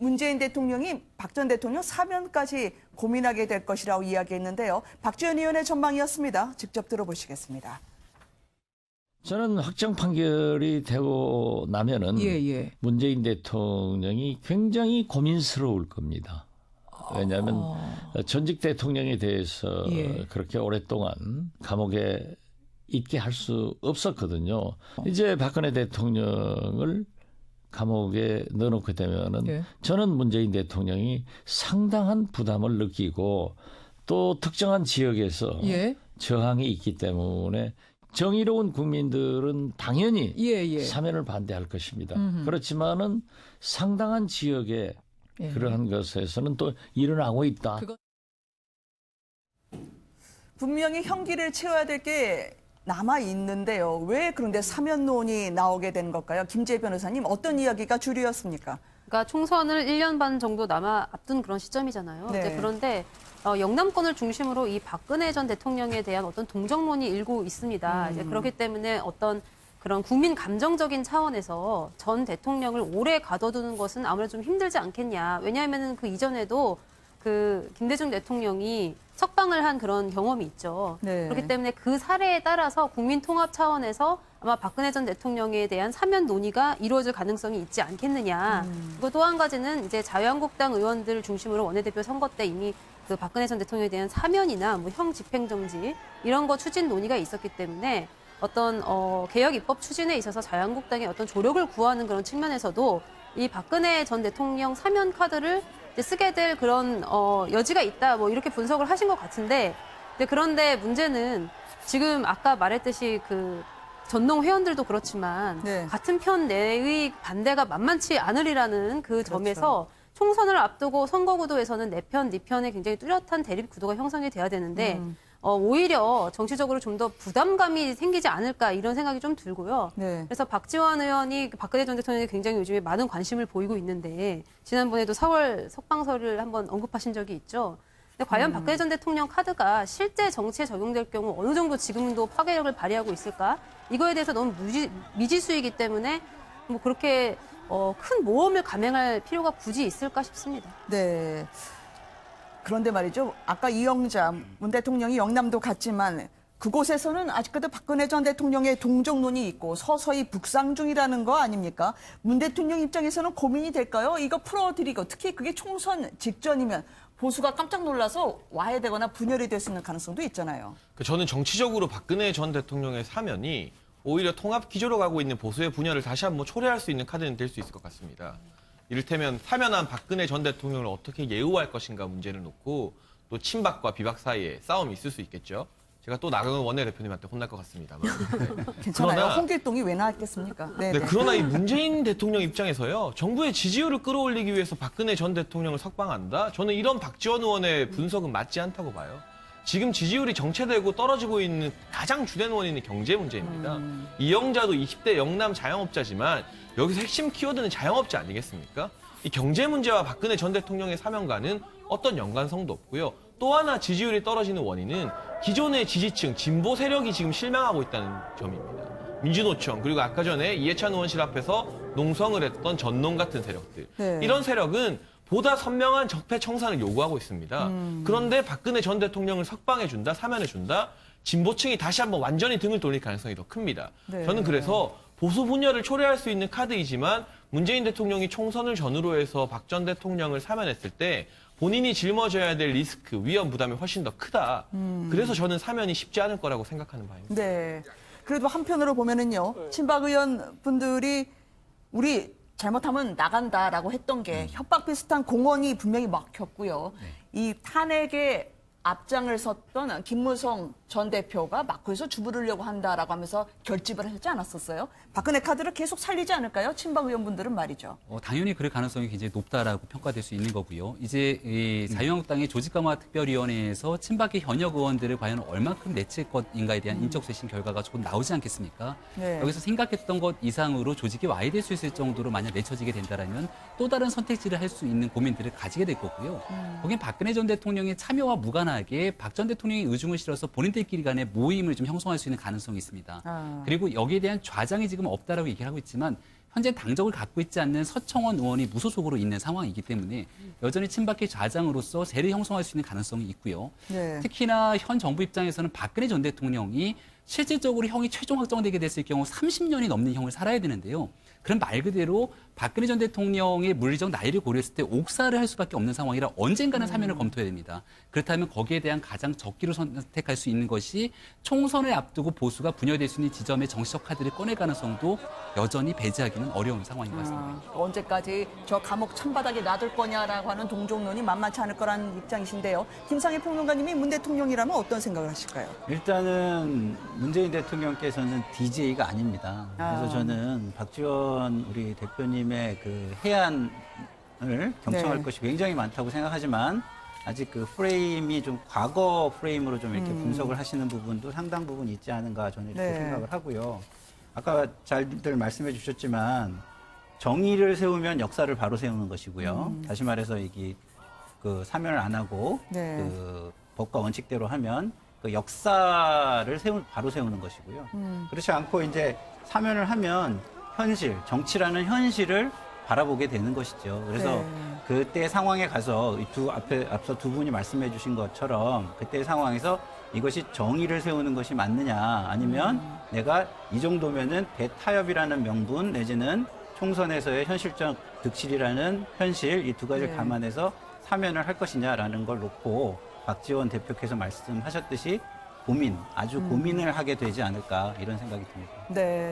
문재인 대통령이 박 전 대통령 사면까지 고민하게 될 것이라고 이야기했는데요. 박지원 의원의 전망이었습니다. 직접 들어보시겠습니다. 저는 확정 판결이 되고 나면은 문재인 대통령이 굉장히 고민스러울 겁니다. 왜냐하면 전직 대통령에 대해서 그렇게 오랫동안 감옥에 있게 할 수 없었거든요. 이제 박근혜 대통령을 감옥에 넣어놓게 되면은 저는 문재인 대통령이 상당한 부담을 느끼고 또 특정한 지역에서 저항이 있기 때문에 정의로운 국민들은 당연히 사면을 반대할 것입니다. 그렇지만은 상당한 지역에 그러한 것에서는 또 일어나고 있다. 분명히 형기를 채워야 될 게 남아 있는데요. 왜 그런데 사면론이 나오게 된 걸까요? 김재희 변호사님, 어떤 이야기가 주류였습니까? 그러니까 총선을 1년 반 정도 남아 앞둔 그런 시점이잖아요. 네. 그런데 영남권을 중심으로 이 박근혜 전 대통령에 대한 어떤 동정론이 일고 있습니다. 이제 그렇기 때문에 어떤 그런 국민 감정적인 차원에서 전 대통령을 오래 가둬두는 것은 아무래도 좀 힘들지 않겠냐. 왜냐하면 그 이전에도 그 김대중 대통령이 석방을 한 그런 경험이 있죠. 네. 그렇기 때문에 그 사례에 따라서 국민 통합 차원에서 아마 박근혜 전 대통령에 대한 사면 논의가 이루어질 가능성이 있지 않겠느냐. 그리고 또 한 가지는 이제 자유한국당 의원들 중심으로 원내대표 선거 때 이미 그 박근혜 전 대통령에 대한 사면이나 뭐 형 집행정지 이런 거 추진 논의가 있었기 때문에 어떤 개혁 입법 추진에 있어서 자유한국당의 어떤 조력을 구하는 그런 측면에서도 이 박근혜 전 대통령 사면 카드를 이제 쓰게 될 그런 여지가 있다. 뭐 이렇게 분석을 하신 것 같은데, 그런데 문제는 지금 아까 말했듯이 그 전농 회원들도 그렇지만 같은 편 내의 반대가 만만치 않으리라는 그 점에서 총선을 앞두고 선거구도에서는 내 편, 네 편에 굉장히 뚜렷한 대립 구도가 형성이 돼야 되는데 오히려 정치적으로 좀 더 부담감이 생기지 않을까 이런 생각이 좀 들고요. 그래서 박지원 의원이 박근혜 전 대통령이 굉장히 요즘에 많은 관심을 보이고 있는데 지난번에도 4월 석방설을 한번 언급하신 적이 있죠. 근데 과연 박근혜 전 대통령 카드가 실제 정치에 적용될 경우 어느 정도 지금도 파괴력을 발휘하고 있을까? 이거에 대해서 너무 미지수이기 때문에 뭐 그렇게 큰 모험을 감행할 필요가 굳이 있을까 싶습니다. 네. 그런데 말이죠. 아까 이영자 문 대통령이 영남도 갔지만 그곳에서는 아직까지 박근혜 전 대통령의 동정론이 있고 서서히 북상 중이라는 거 아닙니까? 문 대통령 입장에서는 고민이 될까요? 이거 풀어드리고 특히 그게 총선 직전이면 보수가 깜짝 놀라서 와해되거나 분열이 될 수 있는 가능성도 있잖아요. 저는 정치적으로 박근혜 전 대통령의 사면이 오히려 통합 기조로 가고 있는 보수의 분열을 다시 한번 초래할 수 있는 카드는 될 수 있을 것 같습니다. 이를테면 사면한 박근혜 전 대통령을 어떻게 예우할 것인가 문제를 놓고 또 친박과 비박 사이에 싸움이 있을 수 있겠죠. 제가 또 나경원 원내대표님한테 혼날 것 같습니다만. 괜찮아요. 그러나, 홍길동이 왜 나왔겠습니까? 그러나 이 문재인 대통령 입장에서요. 정부의 지지율을 끌어올리기 위해서 박근혜 전 대통령을 석방한다? 저는 이런 박지원 의원의 분석은 맞지 않다고 봐요. 지금 지지율이 정체되고 떨어지고 있는 가장 주된 원인은 경제 문제입니다. 이영자도 20대 영남 자영업자지만 여기서 핵심 키워드는 자영업자 아니겠습니까? 이 경제 문제와 박근혜 전 대통령의 사면과는 어떤 연관성도 없고요. 또 하나 지지율이 떨어지는 원인은 기존의 지지층, 진보 세력이 지금 실망하고 있다는 점입니다. 민주노총, 그리고 아까 전에 이해찬 의원실 앞에서 농성을 했던 전농 같은 세력들. 이런 세력은 보다 선명한 적폐 청산을 요구하고 있습니다. 그런데 박근혜 전 대통령을 석방해준다, 사면해준다, 진보층이 다시 한번 완전히 등을 돌릴 가능성이 더 큽니다. 저는 그래서 보수 분열을 초래할 수 있는 카드이지만 문재인 대통령이 총선을 전후로 해서 박 전 대통령을 사면했을 때 본인이 짊어져야 될 리스크, 위험 부담이 훨씬 더 크다. 그래서 저는 사면이 쉽지 않을 거라고 생각하는 바입니다. 네. 그래도 한편으로 보면은요, 친박 의원 분들이 우리 잘못하면 나간다라고 했던 게 협박 비슷한 공언이 분명히 막혔고요. 이 탄핵에 앞장을 섰던 김무성 전 대표가 마크에서 주부르려고 한다라고 하면서 결집을 하지 않았었어요. 박근혜 카드를 계속 살리지 않을까요? 친박 의원분들은 말이죠. 당연히 그럴 가능성이 굉장히 높다라고 평가될 수 있는 거고요. 이제 이 자유한국당의 조직강화특별위원회에서 친박의 현역 의원들을 과연 얼만큼 내칠 것인가에 대한 인적 쇄신 결과가 곧 나오지 않겠습니까? 여기서 생각했던 것 이상으로 조직이 와해될 수 있을 정도로 만약 내쳐지게 된다면 또 다른 선택지를 할 수 있는 고민들을 가지게 될 거고요. 거긴 박근혜 전 대통령의 참여와 무관하게 박 전 대통령이 의중을 실어서 본인들끼리 간의 모임을 좀 형성할 수 있는 가능성이 있습니다. 그리고 여기에 대한 좌장이 지금 없다라고 얘기를 하고 있지만 현재 당적을 갖고 있지 않는 서청원 의원이 무소속으로 있는 상황이기 때문에 여전히 친박계 좌장으로서 세를 형성할 수 있는 가능성이 있고요. 네. 특히나 현 정부 입장에서는 박근혜 전 대통령이 실질적으로 형이 최종 확정되게 됐을 경우 30년이 넘는 형을 살아야 되는데요. 그럼 말 그대로 박근혜 전 대통령의 물리적 나이를 고려했을 때 옥사를 할 수밖에 없는 상황이라 언젠가는 사면을 검토해야 됩니다. 그렇다면 거기에 대한 가장 적기로 선택할 수 있는 것이 총선을 앞두고 보수가 분열될 수 있는 지점의 정치적 카드를 꺼낼 가능성도 여전히 배제하기는 어려운 상황인 것 같습니다. 언제까지 저 감옥 찬바닥에 놔둘 거냐라고 하는 동정론이 만만치 않을 거라는 입장이신데요. 김상희 평론가님이 문 대통령이라면 어떤 생각을 하실까요? 일단은 문재인 대통령께서는 DJ가 아닙니다. 그래서 저는 박지원 우리 대표님의 그 해안을 경청할 네. 것이 굉장히 많다고 생각하지만 아직 그 프레임이 좀 과거 프레임으로 좀 이렇게 분석을 하시는 부분도 상당 부분 있지 않은가 저는 이렇게 네. 생각을 하고요. 아까 잘들 말씀해 주셨지만 정의를 세우면 역사를 바로 세우는 것이고요. 다시 말해서 이게 그 사면을 안 하고 네. 그 법과 원칙대로 하면 그 역사를 바로 세우는 것이고요. 그렇지 않고 이제 사면을 하면 현실, 정치라는 현실을 바라보게 되는 것이죠. 그래서 네. 그때 상황에 가서 앞서 두 분이 말씀해 주신 것처럼 그때 상황에서 이것이 정의를 세우는 것이 맞느냐 아니면 내가 이 정도면은 대타협이라는 명분 내지는 총선에서의 현실적 득실이라는 현실 이 두 가지를 네. 감안해서 사면을 할 것이냐라는 걸 놓고 박지원 대표께서 말씀하셨듯이 아주 고민을 하게 되지 않을까 이런 생각이 듭니다. 네.